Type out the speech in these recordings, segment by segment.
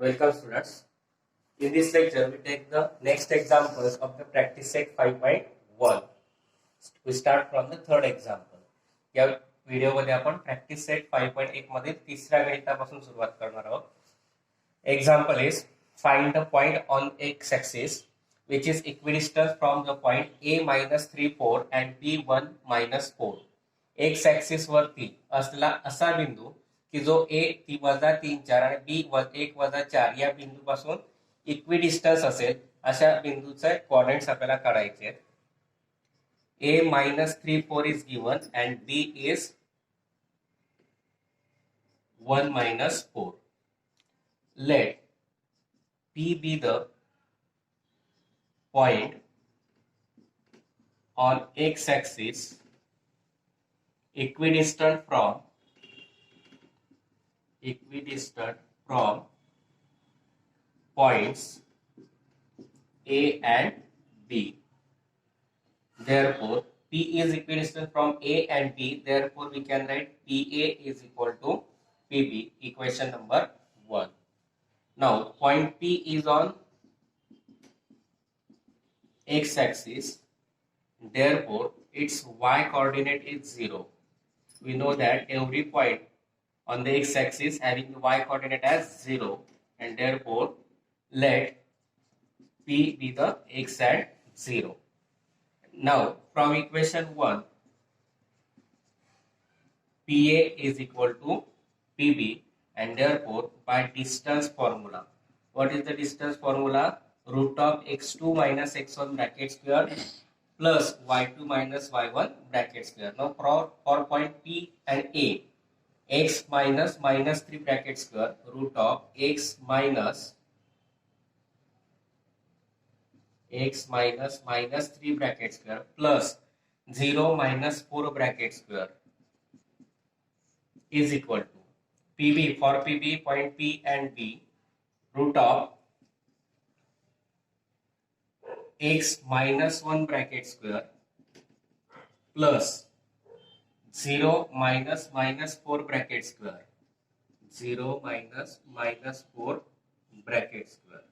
Welcome students. In this lecture, we take the next examples of the practice set 5.1. We start from the third example. या व्हिडिओमध्ये आपण practice set 5.1 मध्ये तिसऱ्या गणितापासून सुरुवात करणार आहोत. Example is find the point on x-axis which is equidistant from the point a minus 3 4 and b 1 minus 4. x axis वरती असला असा बिंदू की जो a ती वजा 3 4 आणि b 1 वजा 4 या बिंदूपासून इक्विडिस्टन्स असेल अशा बिंदूचे कोऑर्डिनेट्स आपल्याला काढायचे आहेत. a minus 3 4 is given and b is 1 minus 4. Let P be the point on x-axis equidistant from points A and B. Therefore, P is equidistant from A and B. Therefore, we can write PA is equal to PB. Equation number 1. Now, point P is on x-axis. Therefore, its y-coordinate is 0. We know that every point on the x-axis having the y-coordinate as 0, and therefore, let P be the x at 0. Now, from equation 1, PA is equal to PB, and therefore by distance formula, what is the distance formula? Root of x2 minus x1 bracket square plus y2 minus y1 bracket square. Now for point P and A, x minus minus 3 bracket square root of x minus minus 3 bracket square plus 0 minus 4 bracket square is equal to PB. For PB, point P and B, root of x minus 1 bracket square plus 0 minus minus 4 bracket square. 0 minus minus 4 bracket square.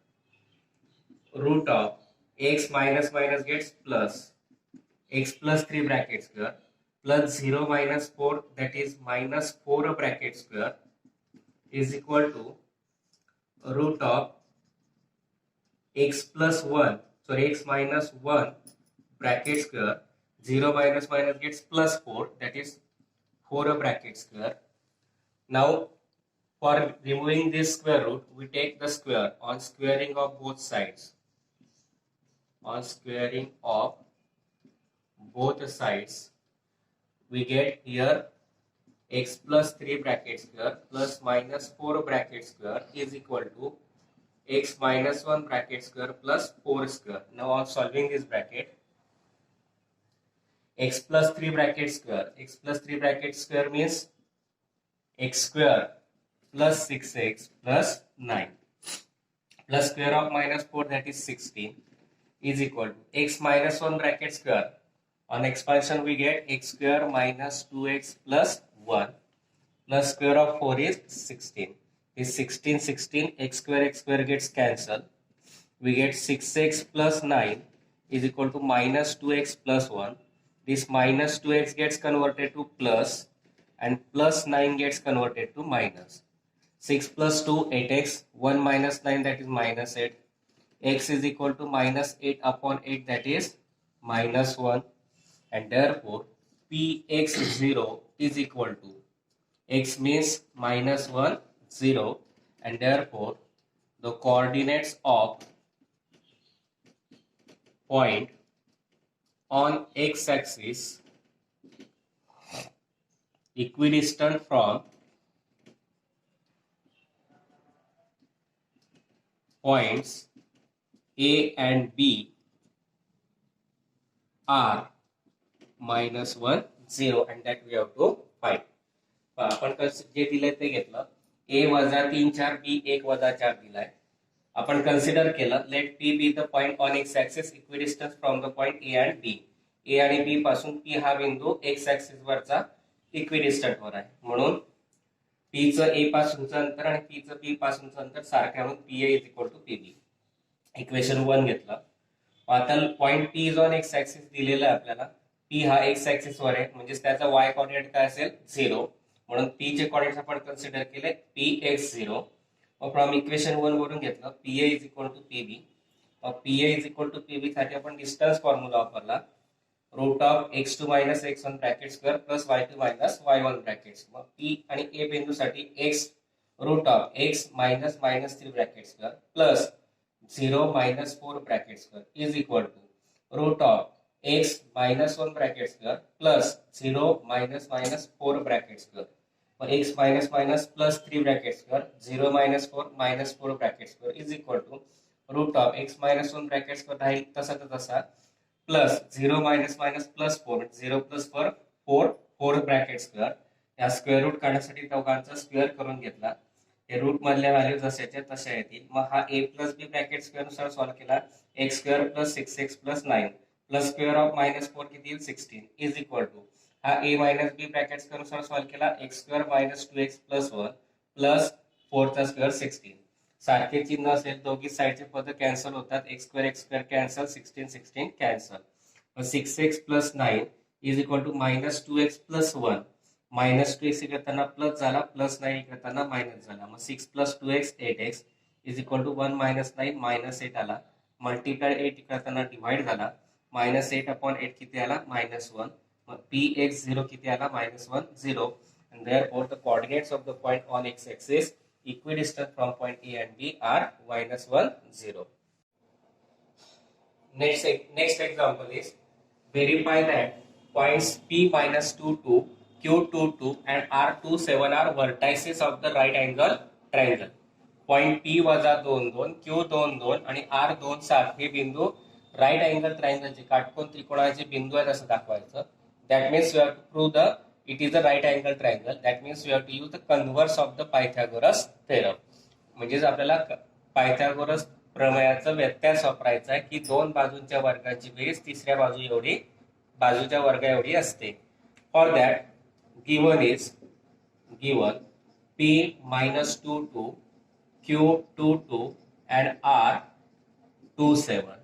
Root of x minus minus gets plus x plus 3 bracket square plus 0 minus 4, that is minus 4 bracket square, is equal to root of x plus 1, sorry, x minus 1 bracket square, 0 minus minus gets plus 4, that is 4 bracket square. Now, for removing this square root, we take the square on squaring of both sides. On squaring of both sides, we get here x plus 3 bracket square plus minus 4 bracket square is equal to x minus 1 bracket square plus 4 square. Now on solving this bracket, x plus 3 bracket square means x square plus 6x plus 9 plus square of minus 4, that is 16, is equal to x minus 1 bracket square. On expansion we get x square minus 2x plus 1 plus square of 4 is 16. Is 16 x square gets cancelled. We get 6x plus 9 is equal to minus 2x plus 1. This minus 2x gets converted to plus and plus 9 gets converted to minus. 6 plus 2 8x, 1 minus 9, that is minus 8. X is equal to minus 8 upon 8, that is minus 1, and therefore Px0 is equal to x means minus 1 0, and therefore the coordinates of point on x-axis equidistant from points A and B are minus 1 0, and that we have to find. आपण जे दिलंय ते घेतलं, a वजा 3 4 b 1 वजा 4 दिलाय. आपण consider केलं let p be the point on x axis equidistance from the point a and b. a आणि b पासून p हा बिंदू एक्स ऍक्सिस वरचा इक्विडिस्टंट वर आहे, म्हणून पी चं ए पासूनचं अंतर आणि पी चं बी पासूनचं अंतर सारखं म्हणून P A is equal to PB. Equation 1 घेतलं. आता point P is on x axis दिलेला आहे आपल्याला. पी हा एक्स ऍक्सिस वर आहे म्हणजे त्याचा वाय कॉर्डिनेट काय असेल 0. म्हणून पी चे कॉर्डिनेट्स आपण कन्सिडर केले पी एक्स 0. फ्रॉम इक्वेशन 1 वरून घेतलं P A is equal to PB. P A is equal to PB साठी आपण डिस्टन्स फॉर्म्युला वापरला. Root of x2 minus x1 bracket square plus y2 minus y1 bracket. मग P आणि A बिंदूसाठी x root of x minus minus 3 bracket square plus 0 minus 4 bracket square is equal to root of x minus 1 bracket square plus 0 minus minus 4 bracket square. Mug x minus minus plus 3 bracket square 0 minus 4 minus 4 bracket square is equal to root of x minus 1 bracket square राहील तसाच तसा plus 0 minus minus plus 4 0 plus 4 4 bracket square. या square root काढण्यासाठी दोघांचा square करून घेतला. हे root मधल्या value जशाच्या तशा येतील. मग हा ए प्लस बी ब्रॅकेट स्क्वेअर नुसार सॉल्व्ह केला x square plus 6x plus 9 plus square of minus 4 किती येईल 16 इज इक्वल टू हा ए मायनस बी ब्रॅकेट स्क्वेअर नुसार सॉल्व्ह केला x square minus 2x plus 1 plus 4 चा स्क्वेअर 16. सारखे चिन्ह असेल दोघी साईडचे पद कॅन्सल होतात. X square cancel 16 cancel. 6x plus 9 is equal to minus 2x plus 1 minus 2x करताना प्लस झाला प्लस 9 करताना मायनस झाला. मग 6 plus 2x 8x is equal to 1 minus 9 minus 8 आला. मल्टीप्लाय 8 करताना डिवाइड झाला मायनस 8 अपॉन 8 किती आला मायनस 1. मग px0 किती आला minus 1 0. and therefore the coordinates of the point on x axis equidistant from point A and B are minus 1 0. Next example is verify that points P minus 2 2 Q 2 2 and R 2 7 are vertices of the right angle triangle. Point P वजा 2 2 Q 2 2 आणि R 2 7 हे बिंदू right angle ट्रायंगलचे काटकोन त्रिकोणाचे बिंदू आहेत असं दाखवायचं. That means you have to prove the it is a right angle triangle. That means you have to use the converse of the Pythagoras theorem. म्हणजेच आपल्याला Pythagoras प्रमेयाचा व्यत्यास वापरायचा आहे की दोन बाजूंच्या वर्गाची बेरीज तिसऱ्या बाजूच्या वर्गा एवढी असते. For that given P minus 2 2 Q 2 2 and R 2 7.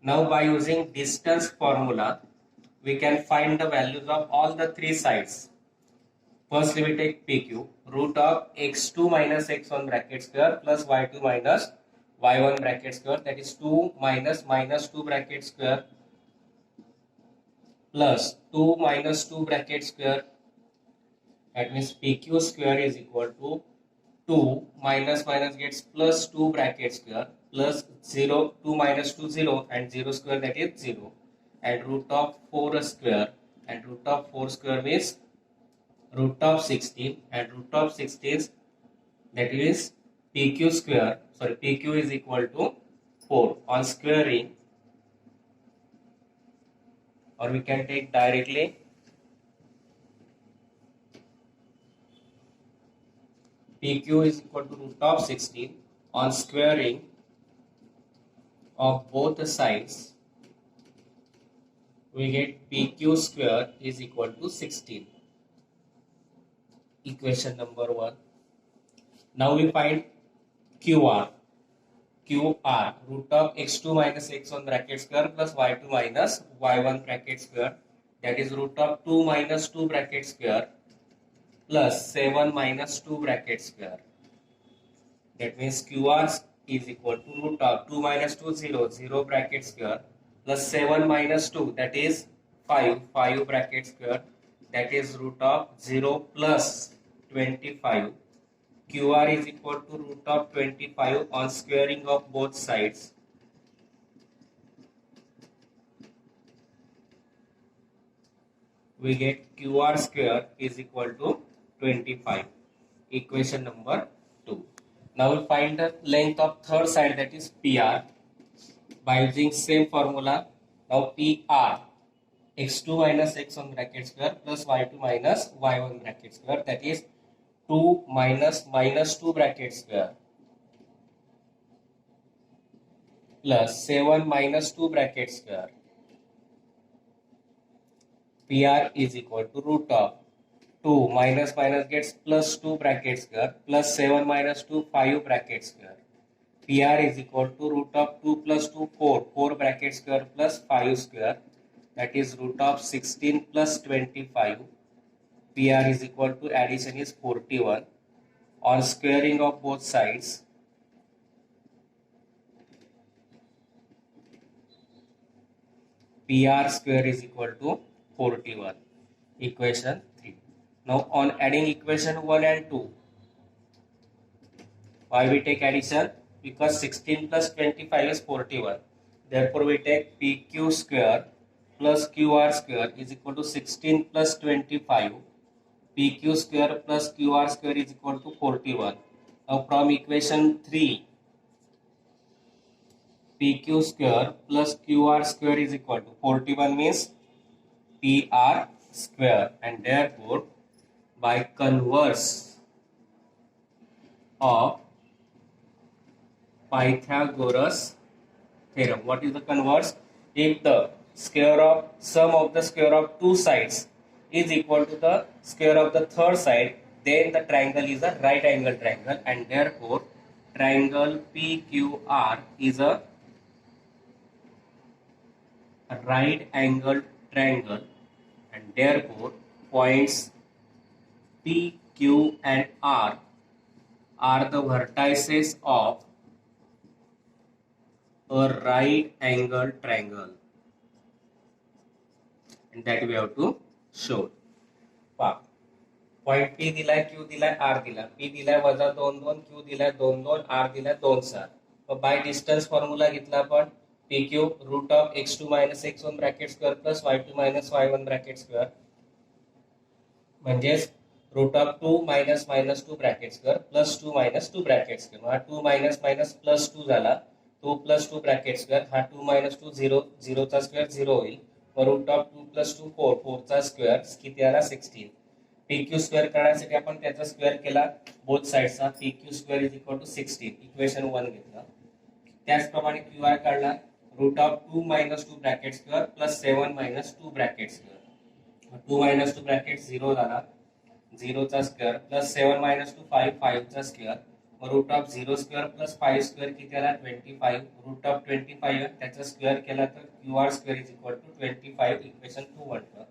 Now by using distance formula we can find the values of all the three sides. Firstly we take PQ root of x2 minus x1 bracket square plus y2 minus y1 bracket square, that is 2 minus minus 2 bracket square plus 2 minus 2 bracket square. That means PQ square is equal to 2 minus minus gets plus 2 bracket square plus 0 2 minus 2 0 and 0 square, that is 0, and root of 4 square, and root of 4 square means root of 16, and root of 16, that is PQ square, sorry, PQ is equal to 4 on squaring, or we can take directly PQ is equal to root of 16 on squaring of both the sides. We get PQ square is equal to 16. Equation number 1. Now we find QR. QR root of x2 minus x1 bracket square plus y2 minus y1 bracket square, that is root of 2 minus 2 bracket square plus 7 minus 2 bracket square. That means QR is equal to root of 2 minus 2 0 0 bracket square plus 7 minus 2, that is 5 bracket square, that is root of 0 plus 25. QR is equal to root of 25 on squaring of both sides. We get QR square is equal to 25. Equation number 2. Now we find the length of third side, that is PR, by using same formula. Now PR x2 minus x1 bracket square plus y2 minus y1 bracket square, that is 2 minus minus 2 bracket square plus 7 minus 2 bracket square. PR is equal to root of 2 minus minus gets plus 2 bracket square plus 7 minus 2 5 bracket square. PR is equal to root of 2 plus 2 4 bracket square plus 5 square, that is root of 16 plus 25. PR is equal to addition is 41. On squaring of both sides, PR square is equal to 41. Equation 3. Now on adding equation 1 and 2, why we take addition? Because 16 plus 25 is 41. Therefore we take PQ square plus QR square is equal to 16 plus 25. PQ square plus QR square is equal to 41. Now from equation 3, PQ square plus QR square is equal to 41 means PR square, and therefore by converse of Pythagoras theorem, what is the converse? If the square of sum of the square of two sides is equal to the square of the third side, then the triangle is a right angle triangle, and therefore triangle PQR is a right angle triangle, and therefore points P, Q and R are the vertices of a right angle triangle, and that we have to show. Point P दिलाय, Q दिलाय, R दिला. P दिलाय वजा 2 2, Q दिलाय 2 2, R दिलाय 2 7. तो by distance formula घेतला आपण PQ root of x2 minus x1 bracket square plus y2 minus y1 bracket square, म्हणजेच root of 2 minus minus 2 bracket square plus 2 minus 2 bracket square. हा 2 minus minus प्लस 2 झाला, 2 plus 2 bracket square, हा 2 minus 2 0, 0 चा square 0 होईल. Root of 2 plus 2 4, 4 चा square किती आला 16. PQ square करण्यासाठी आपण त्याचा स्क्वेअर केला बोथ साइड्सचा. PQ square is equal to 16. Equation 1 घेतला. त्याचप्रमाणे QR काढला, root of 2 minus 2 bracket square plus 7 minus 2 bracket square. 2 minus 2 bracket 0 झाला, 0 चा स्क्वेअर प्लस 7 minus 2 5, 5 चा square. Root of 0 square plus 5 square किती आला 25. रूट ऑफ 25 त्याचा स्क्वेअर केला तर QR square is equal to 25. Equation 2 म्हटलं.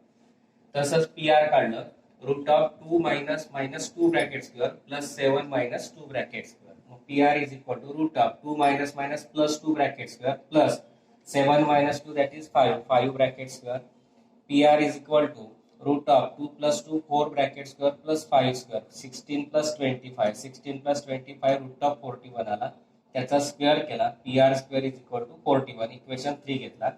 तसंच PR काढलं, root of 2 minus minus 2 bracket square plus 7 minus 2 bracket square. मग PR is equal to root of 2 minus minus plus 2 bracket square plus 7 minus 2 that is 5, 5 bracket square. PR is equal to root of 2 plus 2 4 bracket square plus 5 square, 16 plus 25, 16 plus 25 root of 41 आला, त्याचा square केला. PR स्क्वेअर is equal to 41. Equation 3 घेतला.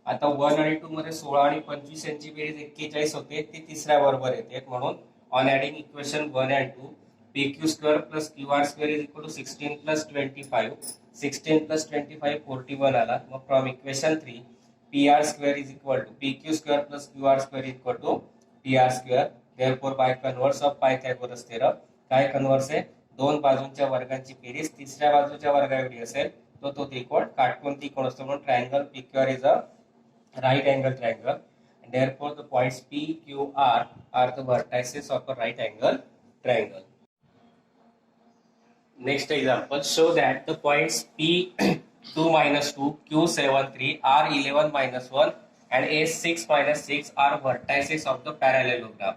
आता 1 आणि 2 मध्ये 16 आणि 25 यांची बेरीज 41 होते, ती तिसऱ्या बरोबर येते. म्हणून on adding equation 1 and 2, PQ square plus QR square is equal to 16 plus 25, 16 plus 25 41 आला. मग from equation 3 PR square is equal to PQ square plus QR square is equal to PR square. Therefore by converse of Pythagoras theorem, काय converse आहे? दोन बाजूंच्या वर्गांची berries तिसऱ्या बाजूच्या वर्गाएवढी असेल तो तो त्रिकोण काटकोन त्रिकोण असतो. म्हणून triangle PQR is a right angle triangle, and therefore the points PQR are the vertices of a right angle triangle. Next example, show that the points P2 minus 2, Q7 3, R11 minus 1 and S6 minus 6 are vertices of the parallelogram.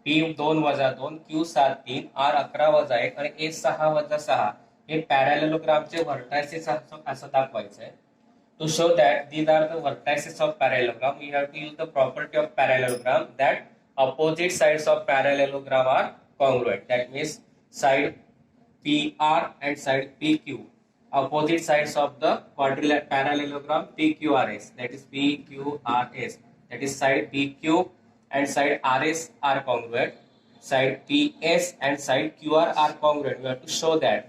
P2 वजा 2, Q7 3, R11 वजा 1 आणि S6 वजा 6 हे पॅरॅलेलोग्रामचे vertices असं दाखवायचं आहे. To show that these are the vertices of parallelogram, we have to use the property of parallelogram that opposite sides of parallelogram are congruent. That means side PR and side PQ, opposite sides of the quadrilateral parallelogram PQRS, that is PQRS, that is side PQ and side RS are congruent, side PS and side QR are congruent. We have to show that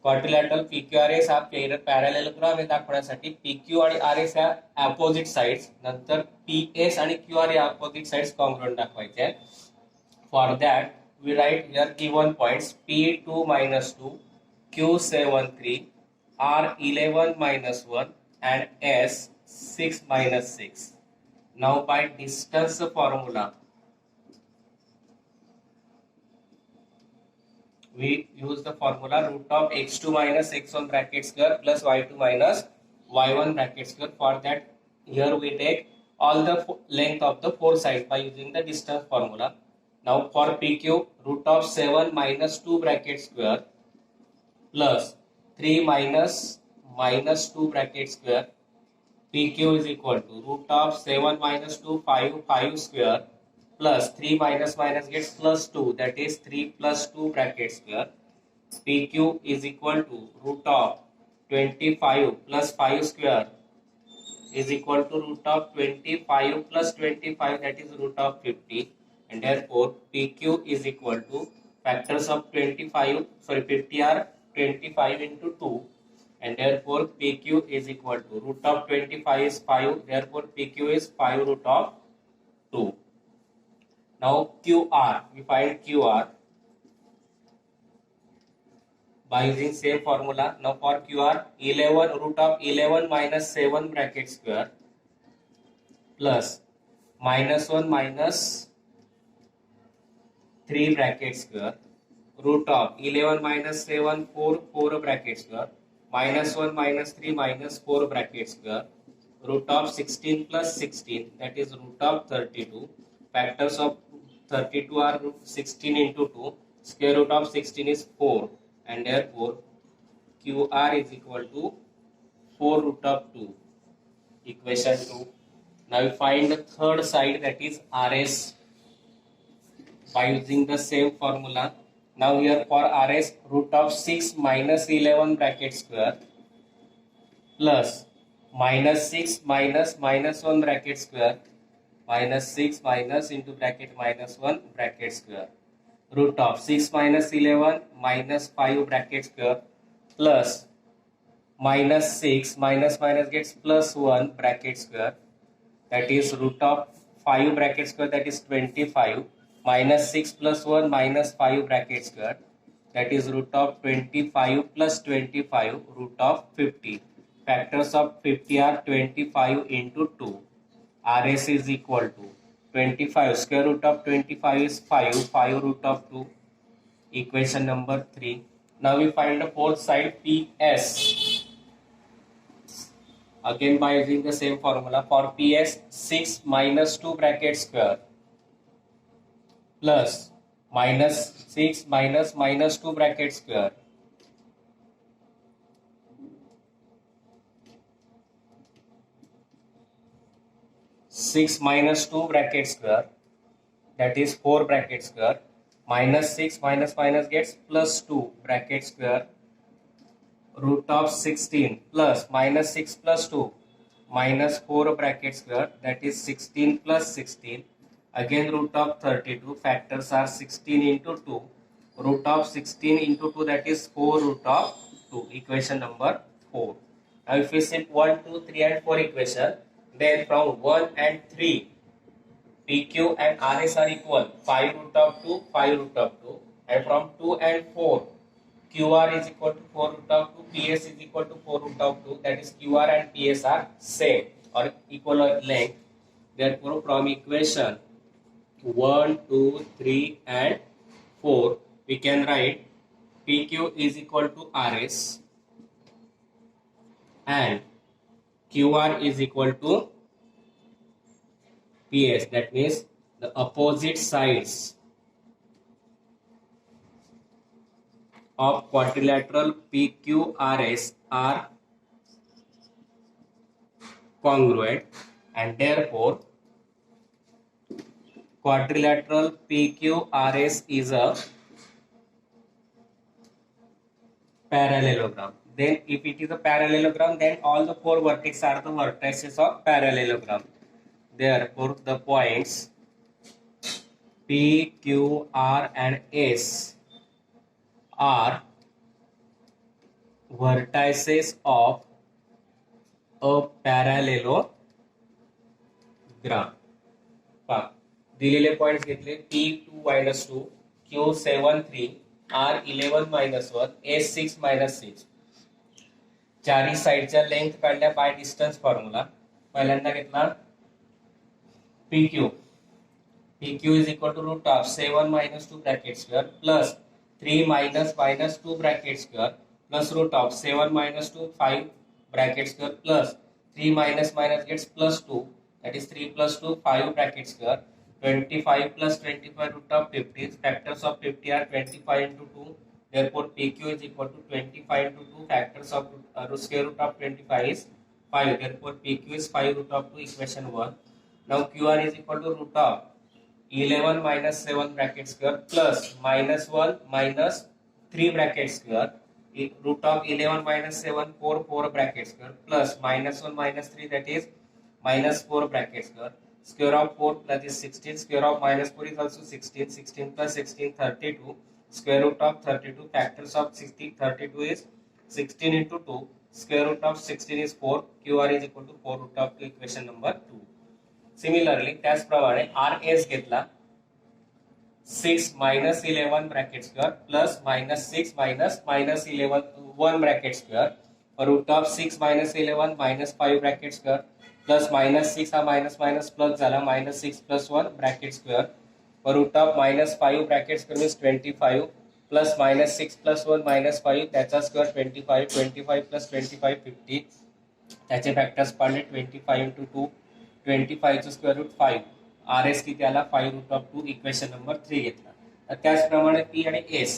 quadrilateral PQRS हा पॅरॅलेलोग्राम हे दाखवण्यासाठी PQ आणि RS ह्या opposite sides, नंतर PS आणि QR या opposite sides congruent दाखवायचे आहेत. For that we write here given points P2 minus 2, Q7 3, R11 minus 1 and S6 minus 6. Now by distance formula, we use the formula root of x2 minus x1 bracket square plus y2 minus y1 bracket square. For that, here we take all the length of the four sides by using the distance formula. Now for PQ, root of 7 minus 2 bracket square plus 3 minus 2 bracket square. PQ is equal to root of 7 minus 2, 5 square plus 3 minus gets plus 2, that is 3 plus 2 bracket square. PQ is equal to root of 25 plus 5 square is equal to root of 25 plus 25, that is root of 50, and therefore PQ is equal to factors of 50 are 25 into 2, and therefore PQ is equal to root of 25 is 5, therefore PQ is 5 root of 2. Now QR, we find QR by using same formula. Now for QR, 11 root of 11 minus 7 bracket square plus minus 1 minus 3 bracket square, root of 11 minus 7, 4 bracket square, minus 1 minus 3 minus 4 bracket square, root of 16 plus 16, that is root of 32. Factors of 32 are 16 into 2, square root of 16 is 4, and therefore QR is equal to 4 root of 2. Equation 2. Now we find the third side, that is RS, by using the same formula. Now here for RS, root of 6 minus 11 bracket square plus minus 6 minus 1 bracket square, minus 6 minus into bracket minus 1 bracket square, root of 6 minus 11 minus 5 bracket square plus minus 6 minus gets plus 1 bracket square, that is root of 5 bracket square, that is 25, minus 6 plus 1 minus 5 bracket square, that is root of 25 plus 25, root of 50. Factors of 50 are 25 into 2. RS is equal to 25, square root of 25 is 5 root of 2. Equation number 3. Now we find the fourth side, PS. Again by using the same formula. For PS, 6 minus 2 bracket square plus minus 6 minus 2 bracket square (6 minus 2 bracket square), that is 4 bracket square, minus 6 minus gets plus 2 bracket square, root of 16 plus minus 6 plus 2 minus 4 bracket square, that is 16 plus 16, again root of 32. Factors are 16 into 2, root of 16 into 2, that is 4 root of 2. Equation number 4. Now if we set 1, 2, 3 and 4 equation, then from 1 and 3 PQ and RS are equal, 5 root of 2, 5 root of 2, and from 2 and 4 QR is equal to 4 root of 2, PS is equal to 4 root of 2, that is QR and PS are same or equal length. Therefore from equation 1, 2, 3 and 4 we can write PQ is equal to RS and QR is equal to PS, that means the opposite sides of quadrilateral PQRS are congruent, and therefore quadrilateral PQRS is a parallelogram. Then if it is a parallelogram, then all the four vertices are the vertices of parallelogram. Therefore the points P, Q, R and S are vertices of a parallelogram. दिलेले points घेतले P2 minus 2, Q7 3, R11 minus 1, S6 minus 6. चारही साइडच्या length काढल्या by distance formula. पहिल्यांदा घेतला PQ. PQ is equal to root of 7 minus 2 bracket square plus 3 minus minus 2 bracket square plus root of 7 minus 2 5 bracket square plus 3 minus minus gets plus 2, that is 3 plus 2 5 bracket square, 25 plus 25 root of 50. Factors of 50 are 25 into 2. Therefore, PQ is equal to 25 into 2. Factors of square root of 25 is 5. Therefore, PQ is 5 root of 2, equation 1. Now, QR is equal to root of 11 minus 7 bracket square plus minus 1 minus 3 bracket square. Root of 11 minus 7, 4 bracket square plus minus 1 minus 3, that is minus 4 bracket square. Square of 4 plus is 16. Square of minus 4 is also 16. 16 plus 16, 32. Square root of 32. Factors of 60, 32 is 16 into 2. Square root of 16 is 4. QR is equal to 4 root of 2, equation number 2. Similarly त्याचप्रमाणे R S घेतला 6 minus 11 bracket square plus minus 6 minus minus 11 1 bracket square root of 6 minus 11 minus 5 bracket square plus minus 6 हा minus minus plus झाला minus 6 plus 1 bracket square root of minus 5 bracket square means 25 plus minus 6 plus 1 minus 5 त्याचा square 25 25 plus 25 50 त्याचे factors पाडले 25 into 2 25 चं square root 5 R S किती आला 5 root of 2 equation number 3 घेतला त्याचप्रमाणे पी आणि S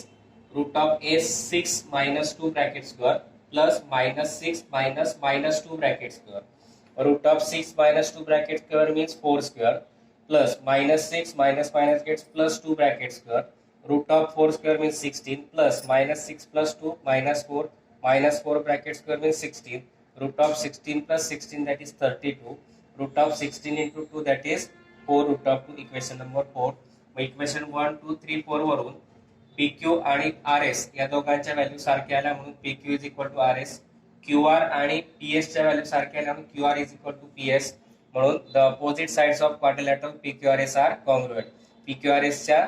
root of S 6 minus 2 bracket square plus minus 6 minus minus 2 bracket square root of 6 minus 2 bracket square means 4 square plus minus 6 minus minus gets plus 2 bracket square root of 4 square means 16 plus minus 6 plus 2 minus 4 bracket square means 16 root of 16 plus 16, that is 32. Root of 16 into 2, that is 4 root of 2, equation number 4. Equation 1 2 3 4 वरून PQ आणि RS या दोघांच्या value सारख्या आल्या म्हणून PQ is equal to RS. QR आणि PS च्या value सारख्या आल्या म्हणून QR is equal to PS. म्हणून the opposite sides of quadrilateral PQRS are congruent. PQRS च्या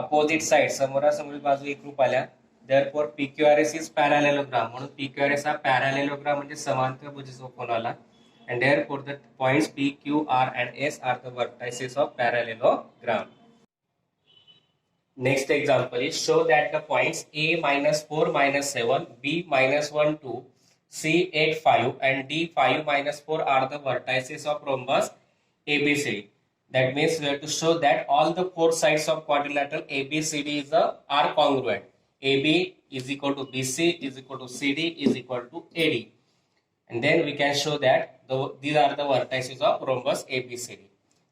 opposite sides समोरासमोर बाजू एकरूप आल्या. Therefore PQRS is parallelogram. म्हणून PQRS हा parallelogram म्हणजे समांतरभुज चौकोन आला. And therefore the points P, Q, R and S are the vertices of parallelogram. Next example is show that the points A minus 4 minus 7, B minus 1 2, C 8 5 and D 5 minus 4 are the vertices of rhombus ABCD. That means we have to show that all the four sides of quadrilateral ABCD are congruent. AB is equal to BC is equal to CD is equal to AD. And then we can show that these are the vertices of rhombus ABCD.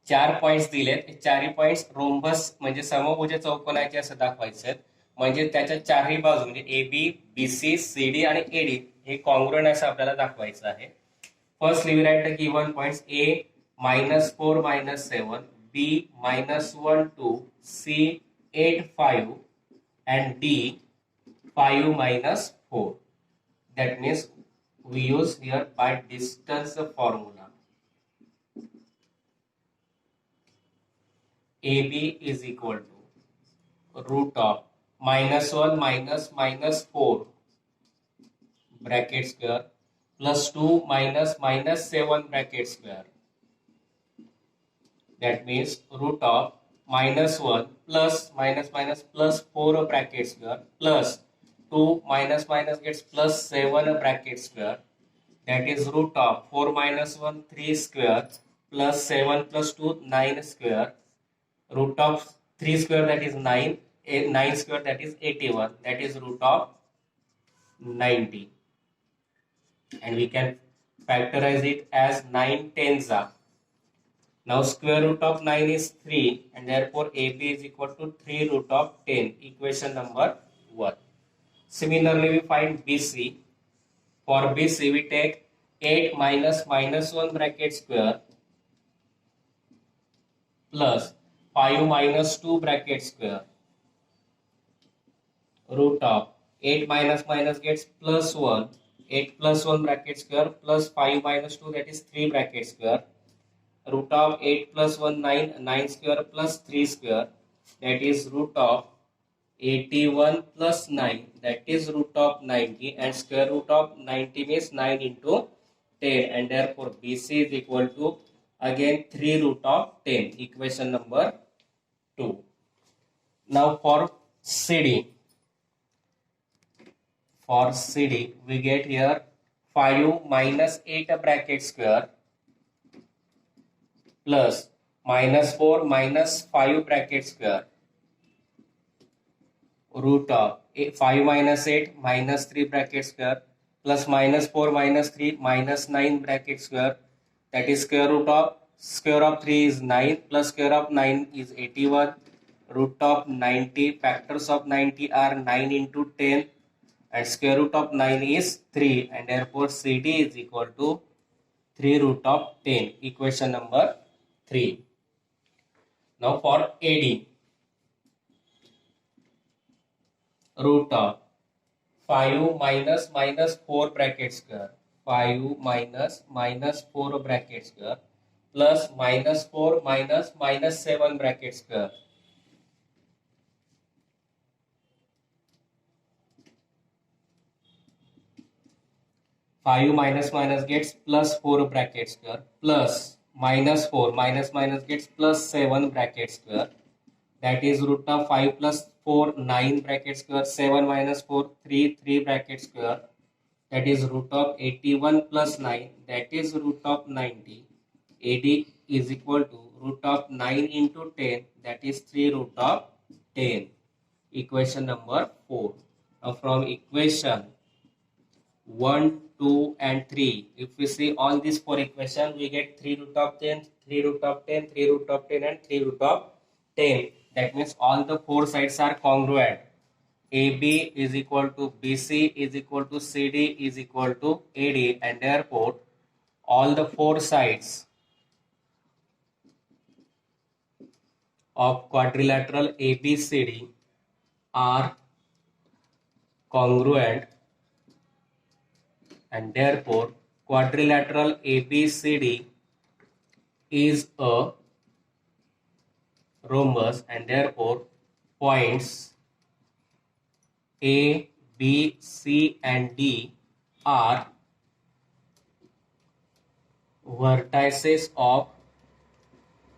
4 points दिलेत. चारही points rhombus म्हणजे समभुज चौकोनाचे असं दाखवायचे म्हणजे त्याच्या चारही बाजू म्हणजे AB, BC, CD आणि AD हे कॉन्ग्रुएंट असं आपल्याला दाखवायचं आहे. First we write the given points A -4 -7, B -1 2, C 8 5 and D 5 -4. That means we use here by distance formula. AB is equal to root of -1 -4 bracket square plus 2 -7 bracket square. That means root of -1 plus plus 4 bracket square plus 2 minus gets plus 7 bracket square. That is root of 4 -1 3 square plus 7 plus 2 9 square. Root of 3 square, that is 9. 9 square, that is 81. That is root of 90. And we can factorize it as 9 tens are. Now square root of 9 is 3 and therefore AB is equal to 3 root of 10. Equation number 1. Similarly, we find BC. For BC, we take 8 minus -1 bracket square plus 5 minus 2 bracket square. Root of 8 minus gets plus 1. 8 plus 1 bracket square plus 5 minus 2, that is 3 bracket square. Root of 8 plus 1 9, 9 square plus 3 square, that is root of 81 plus 9, that is root of 90, and square root of 90 means 9 into 10, and therefore BC is equal to again 3 root of 10. Equation number 2. Now for CD, for CD, we get here 5 minus 8 bracket square plus minus 4 minus 5 bracket square root of 5 minus 8 minus 3 bracket square plus minus 4 minus 3 minus 9 bracket square, that is square of 3 is 9 plus square of 9 is 81, root of 90, factors of 90 are 9 into 10 and square root of 9 is 3, and therefore CD is equal to 3 root of 10, equation number 3. Now for AD, root of 5 minus minus 4 bracket square, 5 minus minus 4 bracket square plus minus 4 minus minus 7 bracket square. Five minus minus gets plus 4 bracket square plus minus 4 minus minus gets plus 7 bracket square, that is root of 5 plus 4 9 bracket square, 7 minus 4 3 bracket square, that is root of 81 plus 9, that is root of 90. AD is equal to root of 9 into 10, that is 3 root of 10, equation number 4. Now from equation 1, 2 and 3, if we see all these 4 equations, we get 3 root of 10, 3 root of 10, 3 root of 10 and 3 root of 10. That means all the 4 sides are congruent. AB is equal to BC is equal to CD is equal to AD, and therefore all the 4 sides of quadrilateral ABCD are congruent, and therefore quadrilateral ABCD is a rhombus, and therefore points A, B, C and D are vertices of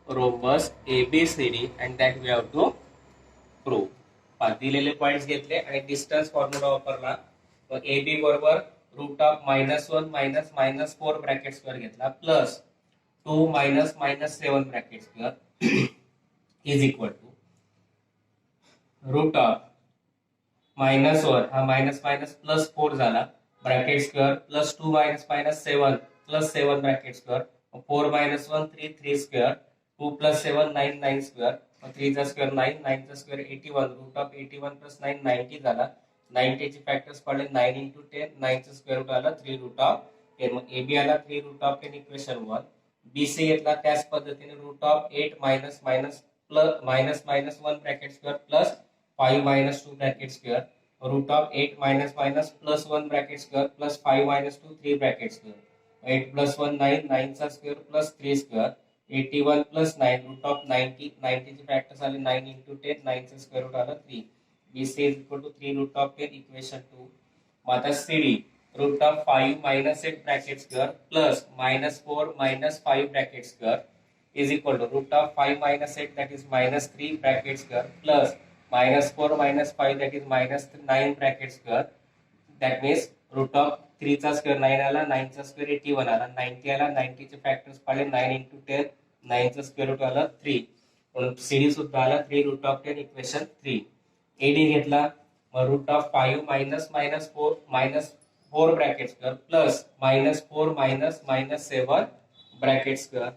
rhombus ABCD, and that we have to prove. दिलेले points घेतले आणि distance formula वापरला. तर A B बरोबर root of -1 minus minus 4 bracket square घेतला plus 2 minus minus 7 bracket square is equal to root of -1 हा minus minus plus 4 झाला bracket square plus 2 minus minus 7 plus 7 bracket square 4 minus 1 3 3 square 2 plus 7 9 9 square 3 चा square 9 9 चा square 81 root of 81 plus 9 90 झाला 90 चे factors पडले 9 into 10 9 चा square root आला 3 root of 10. Mug AB आला 3 रूट ऑफ 10 इक्वेशन 1. BC घेतला त्याच पद्धतीने root of 8 minus minus plus minus minus 1 bracket square plus 5 minus 2 bracket square root of 8 minus minus plus 1 bracket square plus 5 minus 2 3 bracket square 8 plus 1 9 9 चा square plus 3 square 81 plus 9 root of 90 90 चे factors आले 9 into 10 9 चा square root आला 3. BC is equal to 3 root of 10 equation 2. मग आता CD root of 5 minus 8 bracket square plus minus 4 minus 5 bracket square is equal to root of 5 minus 8 that is minus 3 bracket square plus minus 4 minus 5 that is minus 9 bracket square. That means root of 3 चा square 9 आला 9 चा square 81 आला 90 आला 90 चे factors पाडले 9 into 10 9 चा square root आला 3. म्हणून CD सुद्धा आला 3 root of 10 इक्वेशन 3. AD घेतला मग root of 5 minus minus 4 minus 4 bracket square plus minus 4 minus minus 7 bracket square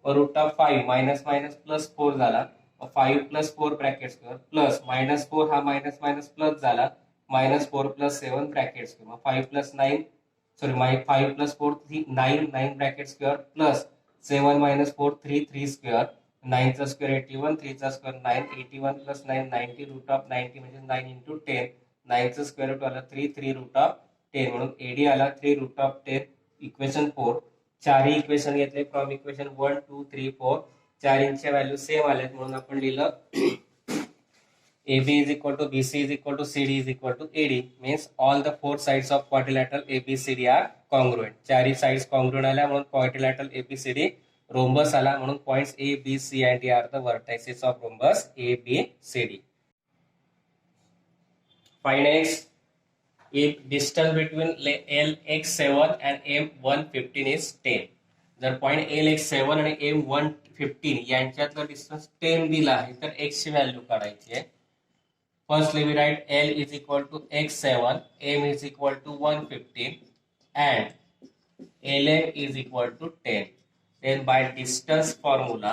व root of 5 minus minus plus 4 झाला 5 plus 4 bracket square plus minus 4 हा minus minus plus झाला minus 4 plus 7 bracket square 5 plus 9 sorry 5 plus 4 9 9 bracket square plus 7 minus 4 3 3 square 9 चा square 81 3 चा square 9 81 plus 9 90 root of 90 म्हणजे 9 into 10 9 चा square root आला 3 3 root of 10 म्हणून AD आला 3 root of 10 equation 4. चारही इक्वेशन घेतले फ्रॉम इक्वेशन 1 2 3 4 चारच्या व्हॅल्यू सेम आल्यात म्हणून आपण लिहिलं AB is equal to BC is equal to CD is equal to AD means all the four sides of quadrilateral ABCD are congruent. चारही sides congruent आल्या म्हणून quadrilateral ABCD rhombus आला म्हणून points A, B, C and D are the vertices of rhombus ABCD. Find X. if distance between LX7 and M115 is 10. जर point LX7 आणि M115 यांच्यातला distance 10 दिला आहे तर x ची व्हॅल्यू काढायची आहे. Firstly, we write L is equal to x7, M is equal to 115, and Lm is equal to 10. Then by distance formula,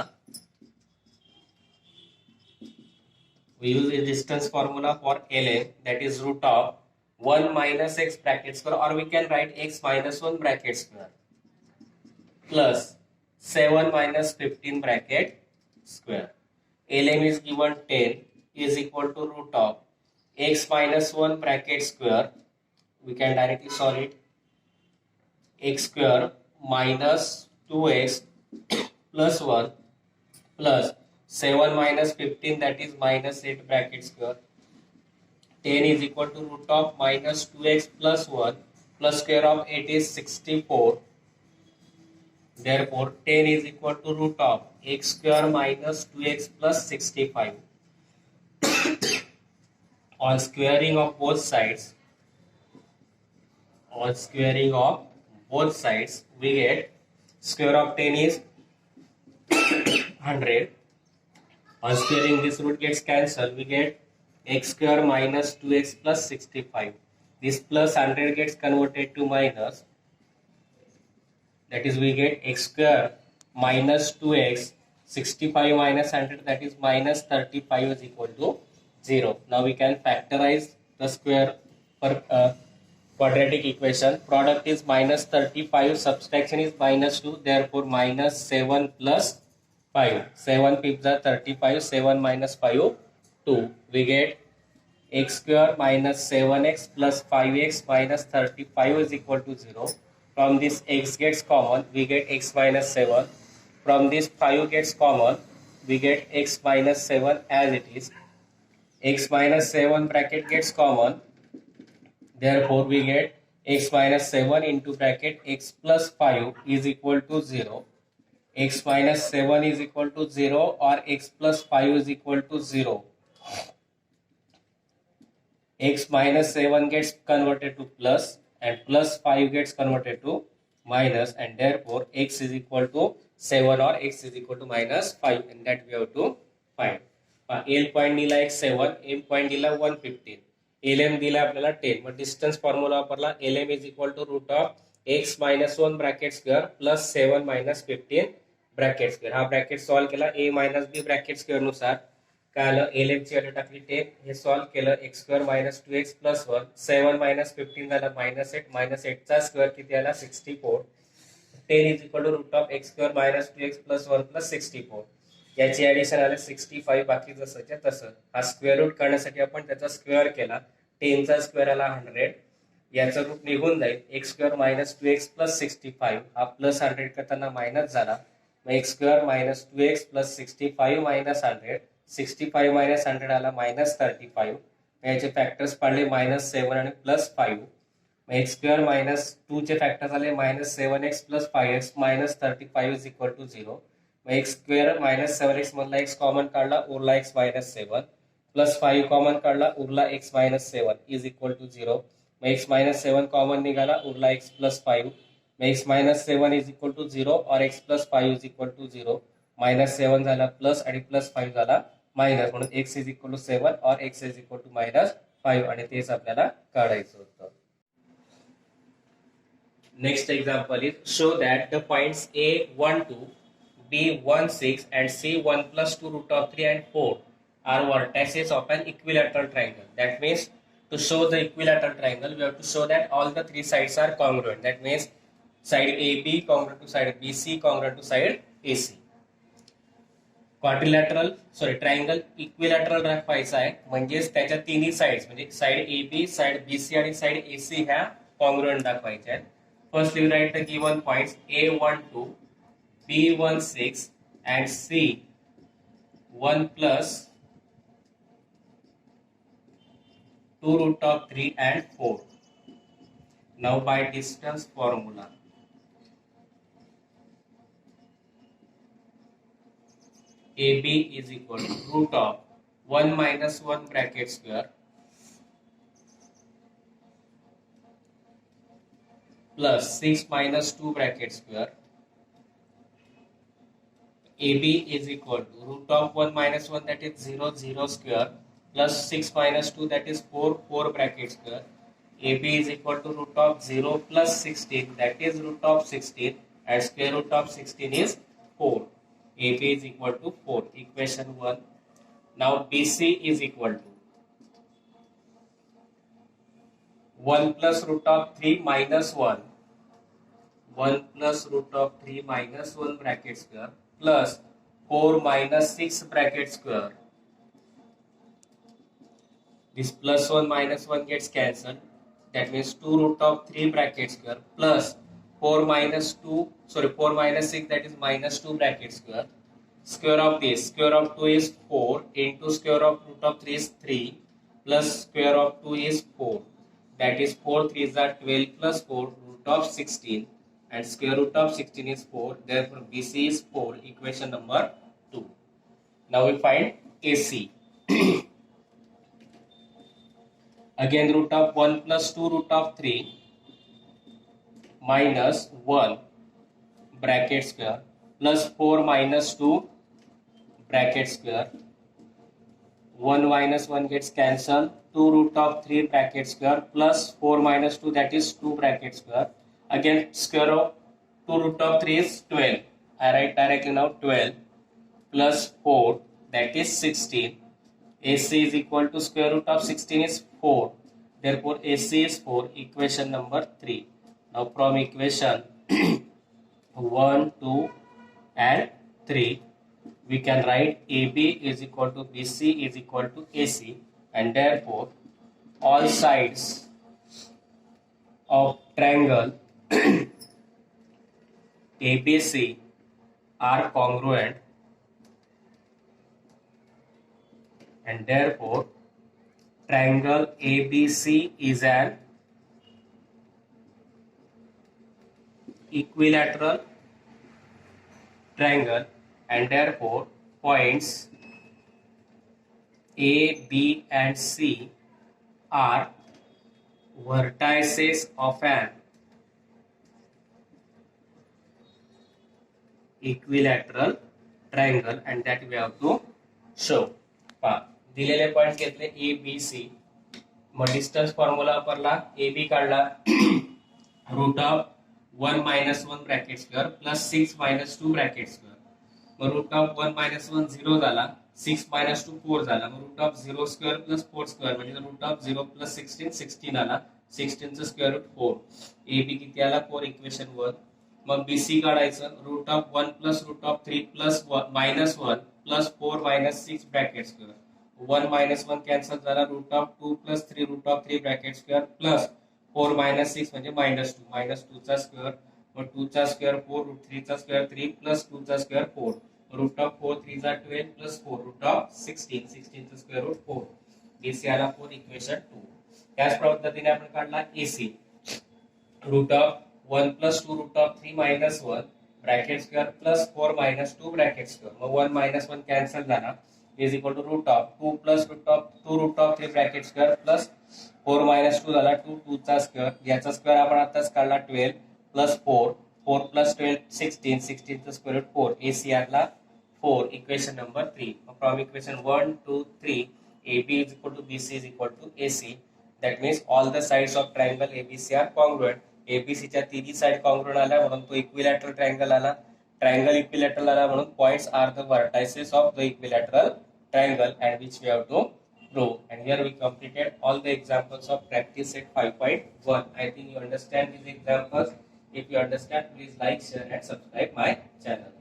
we use a distance formula for Lm, that is root of 1 minus x bracket square, or we can write x minus 1 bracket square plus 7 minus 15 bracket square. Lm is given 10 is equal to root of x minus 1 bracket square. We can directly solve it. X square minus 2x plus 1 plus 7 minus 15, that is minus 8 bracket square. 10 is equal to root of minus 2x plus 1 plus square of 8 is 64. Therefore 10 is equal to root of x square minus 2x plus 65. On squaring of both sides, we get square of 10 is 100. On squaring, this root gets cancelled. We get x square minus 2x plus 65. This plus 100 gets converted to minus. That is, we get x square minus 2x, 65 minus 100, that is minus 35 is equal to 0. Now we can factorize the square per quadratic equation. Product is minus 35, subtraction is minus 2, therefore minus 7 plus 5. 7 fifths are 35, 7 minus 5, 2. We get x square minus 7x plus 5x minus 35 is equal to 0. From this x gets common, we get x minus 7. From this 5 gets common, we get x minus 7 as it is. X minus 7 bracket gets common, therefore we get x minus 7 into bracket x plus 5 is equal to 0. X minus 7 is equal to 0 or x plus 5 is equal to 0. X minus 7 gets converted to plus and plus 5 gets converted to minus, and therefore x is equal to 7 or x is equal to minus 5, and that we have to find. L point दिला एक 7, M point दिला 115, Lm दिला आपल्याला 10. मग distance formula वापरला. Lm is equal to root of x minus 1 bracket square plus 7 minus 15 bracket square. हा bracket solve केला a minus b bracket square नुसार काय आलं, Lm ची व्हॅल्यू टाकली 10, हे सॉल्व केलं. x square minus 2x plus 1, 7 minus 15 झालं minus 8, minus 8 चा स्क्वेअर किती आला 64. 10 is equal to root of x square minus 2x plus 1 plus 64. याची ऍडिशन आले 65, बाकी जसंच्या तसं. हा स्क्वेअर रूट काढण्यासाठी आपण त्याचा स्क्वेअर केला. 10 चा स्क्वेअर आला 100, याचा रूट निघून जाईल. x square minus 2x plus 65, हा प्लस 100 करताना मायनस झाला. मग x square minus 2x plus 65 minus 100, 65 minus 100 आला मायनस 35. याचे फॅक्टर्स पाडले मायनस 7 आणि प्लस 5. मग x स्क्वेअर मायनस 2 चे फॅक्टर्स आले minus 7x plus 5x minus 35 is equal to 0. मग x स्क्वेअर मायनस 7x मधला x कॉमन काढला, उरला x मायनस 7 प्लस 5 कॉमन काढला, उरला x minus 7 is equal to 0. मग x मायनस 7 कॉमन निघाला, उरला x प्लस 5. मग x minus 7 is equal to 0 और x plus 5 is equal to 0. Minus 7 झाला प्लस आणि प्लस 5 झाला मायनस, म्हणून x इज इक्वल टू 7 और x is equal to minus 5, आणि तेच आपल्याला काढायचं होतं. Next example is show that the points A12, B16 and C1 plus 2 root of 3 and 4 are vertices of an equilateral triangle. That means to show the equilateral triangle, we have to show that all the three sides are congruent. That means side AB congruent to side BC congruent to side AC. Triangle equilateral दाखवायचा आहे, म्हणजेच त्याच्या तिन्ही sides म्हणजे side AB, side BC आणि side AC ह्या congruent दाखवायच्या आहेत. First you right the given points A12, B16 and C1 plus 2 root of 3 and 4. Now by distance formula, AB is equal to root of 1 minus 1 bracket square plus 6 minus 2 bracket square. AB is equal to root of 1 minus 1 that is 0 0 square plus 6 minus 2 that is 4 4 bracket square. AB is equal to root of 0 plus 16 that is root of 16 and square root of 16 is 4. AB is equal to 4. Equation 1. Now BC is equal to 1 plus root of 3 minus 1. 1 plus root of 3 minus 1 bracket square plus 4 minus 6 bracket square. This plus 1 minus 1 gets cancelled. That means 2 root of 3 bracket square plus 4 minus 6 that is minus 2 bracket square. Square of this, square of 2 is 4 into square of root of 3 is 3 plus square of 2 is 4. That is 4 3s are 12 plus 4 root of 16 and square root of 16 is 4. Therefore BC is 4. Equation number 2. Now we find AC. Again root of 1 plus 2 root of 3 minus 1 bracket square plus 4 minus 2 bracket square. 1 minus 1 gets cancelled. 2 root of 3 bracket square plus 4 minus 2 that is 2 bracket square. Again square of 2 root of 3 is 12. I write directly now 12 plus 4 that is 16. AC is equal to square root of 16 is 4. Therefore AC is 4. Equation number 3. Now from equation 1, 2 and 3 we can write AB is equal to BC is equal to AC and therefore all sides of triangle ABC are congruent and therefore triangle ABC is an equilateral triangle and therefore points A, B and C are vertices of an equilateral triangle and that we have to show. दिलेले point घेतले A B C मग distance formula वापरला A B काढला root of 1 minus 1 bracket square plus 6 minus 2 bracket square. मग root of 1 minus 1 0 झाला 6 minus 2 4 झाला मग root of 0 square plus 4 square म्हणजे रूट ऑफ 0 प्लस 16 16 आला 16 चा स्क्वेअर रूट 4. ए बी किती आला 4. इक्वेशन 1. मग बी सी काढायचं root of 1 plus root of 3 plus minus 1 plus 4 minus 6 bracket square. 1 minus 1 cancel झाला root of 2 plus 3 root of 3 bracket square plus 4 minus 6 म्हणजे minus 2 चा square मग 2 चा square 4 root 3 चा square 3 plus 2 चा square 4 root of 4 3 चा 12 plus 4 root of 16 16 चा square root 4. BC आला 4. Equation 2. त्याच पद्धतीने आपण काढला AC root of 1 plus 2 root of 3 minus 1 bracket square plus 4 minus 2 bracket square मग 1 minus 1 कॅन्सल झाला is equal to root of 2 plus root of 3 bracket square plus 4 minus 2 झाला 2 चा square याचा स्क्वेअर आपण आताच काढला 12 plus 4 4 plus 12 16 16 चा square root 4. AC आला 4. Equation number 3. From equation 1 2 3 AB is equal to BC is equal to AC. That means all the sides of triangle ABC are congruent. ABC च्या तिन्ही side congruent आला म्हणून तो equilateral triangle आला. Triangle equilateral आला म्हणून points are the vertices of the equilateral triangle and which we have to prove. And here we completed all the examples of practice set 5.1. I think you understand these examples. If you understand, please like, share and subscribe my channel.